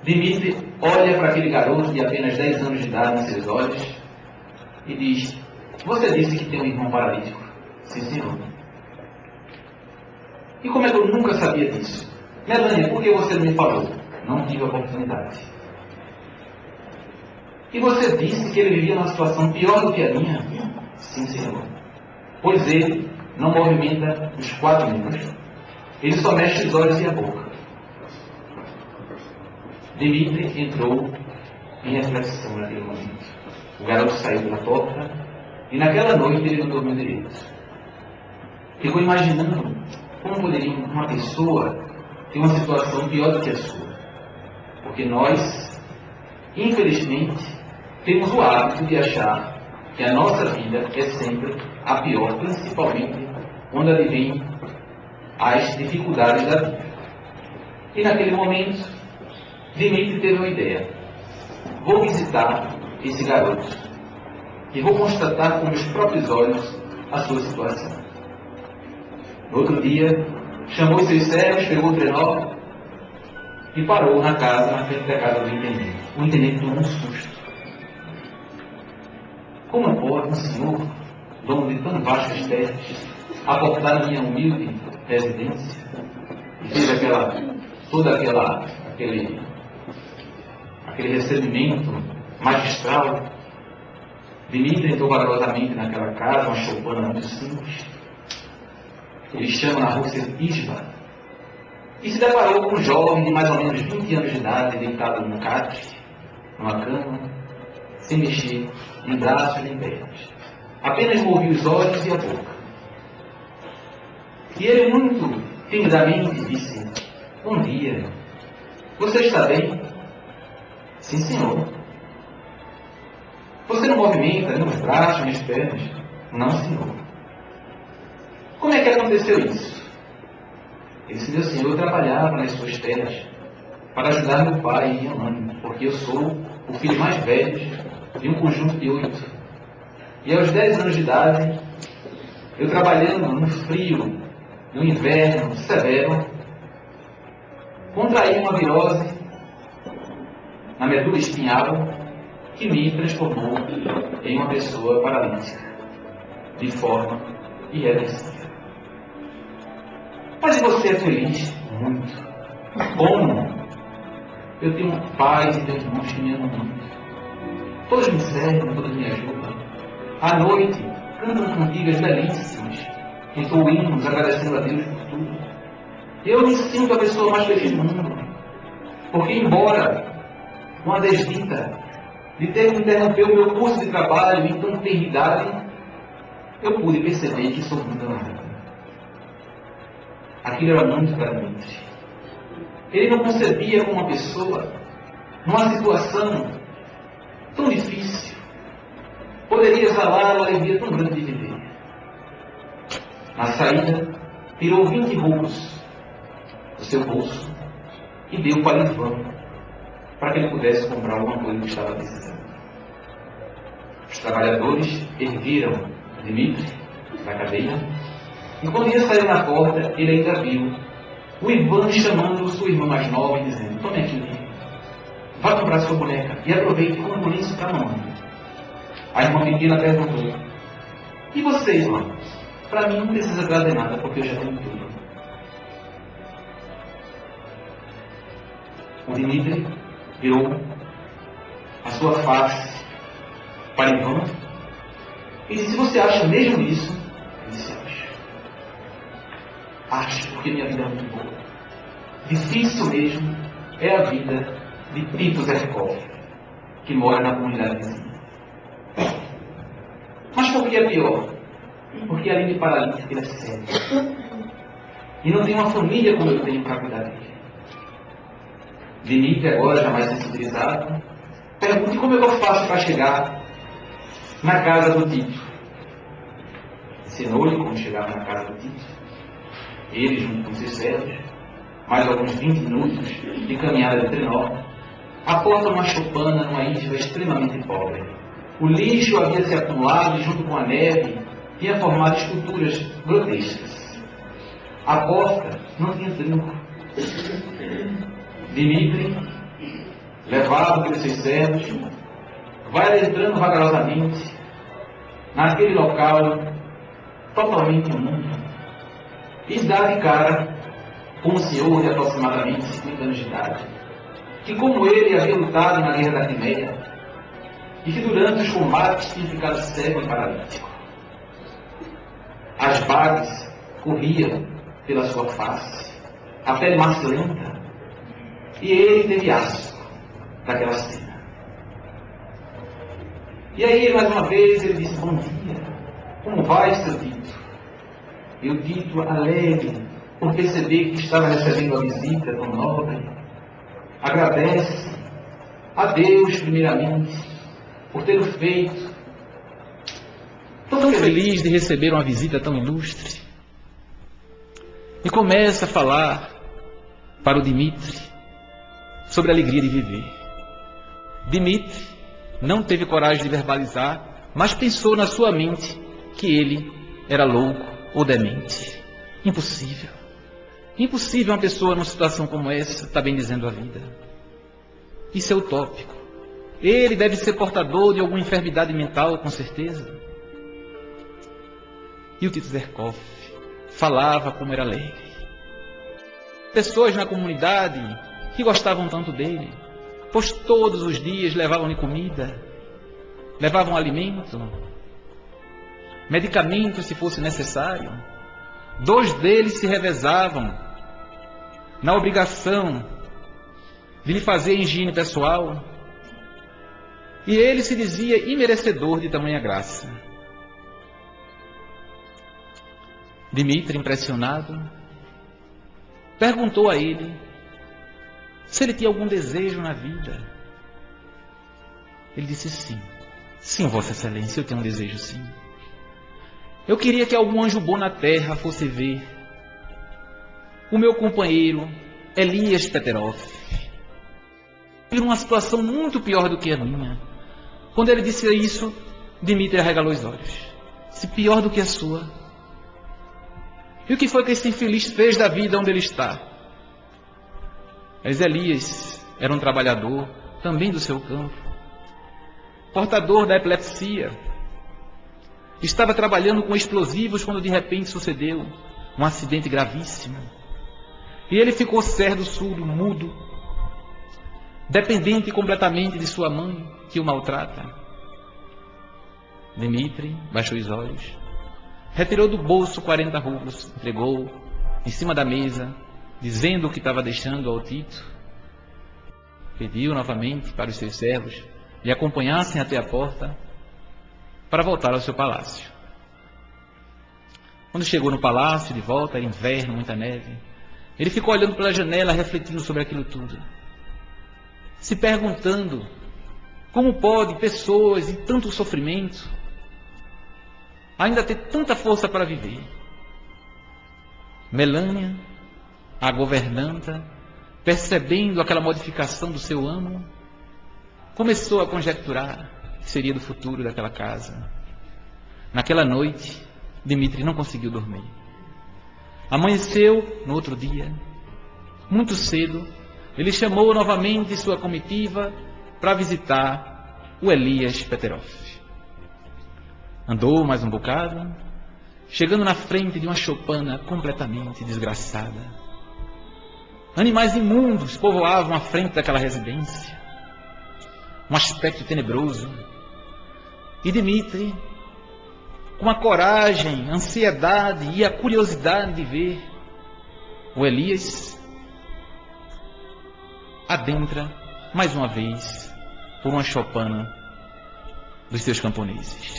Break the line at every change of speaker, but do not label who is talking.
Dimitri olha para aquele garoto de apenas 10 anos de idade em seus olhos e diz: você disse que tem um irmão paralítico? Sim, senhor. E como é que eu nunca sabia disso? Melania, por que você não me falou? Não tive a oportunidade. E você disse que ele vivia numa situação pior do que a minha? Sim, senhor. Pois ele não movimenta os 4 membros. Ele só mexe os olhos e a boca. Dimitri entrou em reflexão naquele momento. O garoto saiu pela porta e naquela noite ele não dormiu direito. Ficou imaginando como poderia uma pessoa ter uma situação pior do que a sua. Porque nós, infelizmente, temos o hábito de achar que a nossa vida é sempre a pior, principalmente quando advém as dificuldades da vida. E naquele momento, Dimitri teve uma ideia. Vou visitar esse garoto e vou constatar com meus próprios olhos a sua situação. No outro dia, chamou seus servos, pegou o trenó e parou na frente da casa do intendente. O intendente tomou um susto. Como pode um senhor, dono de tão vastas terras, aportar na minha humilde residência? E fez aquele recebimento magistral. Dimitri entrou vagarosamente naquela casa, uma choupana muito simples. Ele chama na Rússia Isba. E se deparou com um jovem de mais ou menos 20 anos de idade, deitado num catre, numa cama, sem mexer nem braços nem pernas. Apenas movia os olhos e a boca. E ele, muito timidamente, disse: bom dia. Você está bem? Sim, senhor. Você não movimenta nem os braços nem as pernas? Não, senhor. Como é que aconteceu isso? Ele disse: meu senhor, eu trabalhava nas suas terras para ajudar meu pai e minha mãe, porque eu sou o filho mais velho de um conjunto de 8. E aos 10 anos de idade, eu trabalhando no frio, no inverno severo, contraí uma virose na medula espinhal que me transformou em uma pessoa paralítica, de forma irreversível. Mas você é feliz? Muito. Como? Eu tenho pais e tenho irmãos que me amam muito. Todos me servem, todos me ajudam. À noite, cantam cantigas belíssimas, entoam hinos agradecendo a Deus por tudo. Eu me sinto a pessoa mais feliz do mundo, porque embora com a desdita de ter que interromper o meu curso de trabalho em tão tenridade, eu pude perceber que sou muito amado. Aquilo era muito para Dimitri. Ele não concebia como uma pessoa, numa situação tão difícil, poderia exalar uma alegria tão grande de viver. Na saída, tirou 20 rublos do seu bolso e deu para Ivan, para que ele pudesse comprar alguma coisa que estava precisando. Os trabalhadores ergueram Dimitri da cadeira, e quando ia sair na porta, ele ainda viu o Ivan chamando sua irmã mais nova e dizendo: tome aqui, vá comprar sua boneca e aproveite e compre isso para a mamãe. A irmã pequena perguntou: e você, irmã? Para mim não precisa trazer nada, porque eu já tenho tudo. O Dimitri virou a sua face para Ivan e disse: você acha mesmo isso? Ele disse: acho, porque minha vida é muito boa. Difícil mesmo é a vida de Tito Zerkov, que mora na comunidade vizinha. Mas por que é pior? Porque além de paralítico, ele é cego. E não tem uma família como eu tenho para cuidar dele. Dimitri, agora já mais sensibilizado, pergunta: como é que eu faço para chegar na casa do Tito? Ensinou-lhe como chegar na casa do Tito. Ele, junto com seus servos, mais alguns 20 minutos de caminhada de trenó, aportam uma choupana numa isla extremamente pobre. O lixo havia se acumulado e, junto com a neve, tinha formado esculturas grotescas. A porta não tinha trinco. Dimitri levado pelos seus servos, vai entrando vagarosamente naquele local totalmente imundo e dá de cara com um senhor de aproximadamente 50 anos de idade, que como ele havia lutado na guerra da Crimeia e que durante os combates tinha ficado cego e paralítico. As bagas corriam pela sua face, a pele macilenta, e ele teve asco daquela cena. E aí, mais uma vez, ele disse: bom dia, como vai, seu Tito? E o Tito, alegre por perceber que estava recebendo a visita tão nobre, agradece a Deus, primeiramente, por ter o feito. Tão feliz de receber uma visita tão ilustre. E começa a falar para o Dimitri sobre a alegria de viver. Dimitri não teve coragem de verbalizar, mas pensou na sua mente que ele era louco ou demente. Impossível. Impossível uma pessoa numa situação como essa estar bem dizendo a vida. Isso é utópico. Ele deve ser portador de alguma enfermidade mental, com certeza. E o Tito Zherkov falava como era alegre. Pessoas na comunidade que gostavam tanto dele, pois todos os dias levavam-lhe comida, levavam alimento, medicamentos se fosse necessário. 2 deles se revezavam na obrigação de lhe fazer higiene pessoal, e ele se dizia imerecedor de tamanha graça. Dimitri, impressionado, perguntou a ele se ele tinha algum desejo na vida. Ele disse: sim. Sim, Vossa Excelência, eu tenho um desejo, sim. Eu queria que algum anjo bom na terra fosse ver o meu companheiro Elias Peterov em uma situação muito pior do que a minha. Quando ele disse isso, Dimitri arregalou os olhos. Se pior do que a sua. E o que foi que esse infeliz fez da vida onde ele está? Mas Elias era um trabalhador também do seu campo, portador da epilepsia. Estava trabalhando com explosivos quando de repente sucedeu um acidente gravíssimo. E ele ficou cerdo, surdo, mudo, dependente completamente de sua mãe, que o maltrata. Dimitri baixou os olhos, retirou do bolso 40 rublos, entregou em cima da mesa, dizendo o que estava deixando ao Tito. Pediu novamente para os seus servos lhe acompanhassem até a porta para voltar ao seu palácio. Quando chegou no palácio, de volta, era inverno, muita neve, ele ficou olhando pela janela, refletindo sobre aquilo tudo, se perguntando como pode pessoas em tanto sofrimento ainda ter tanta força para viver. Melânia, a governanta, percebendo aquela modificação do seu amo, começou a conjecturar o que seria do futuro daquela casa. Naquela noite, Dimitri não conseguiu dormir. Amanheceu no outro dia, muito cedo, ele chamou novamente sua comitiva para visitar o Elias Peterov. Andou mais um bocado, chegando na frente de uma choupana completamente desgraçada. Animais imundos povoavam a frente daquela residência, um aspecto tenebroso. E Dimitri, com a coragem, a ansiedade e a curiosidade de ver o Elias, adentra mais uma vez por uma choupana dos seus camponeses.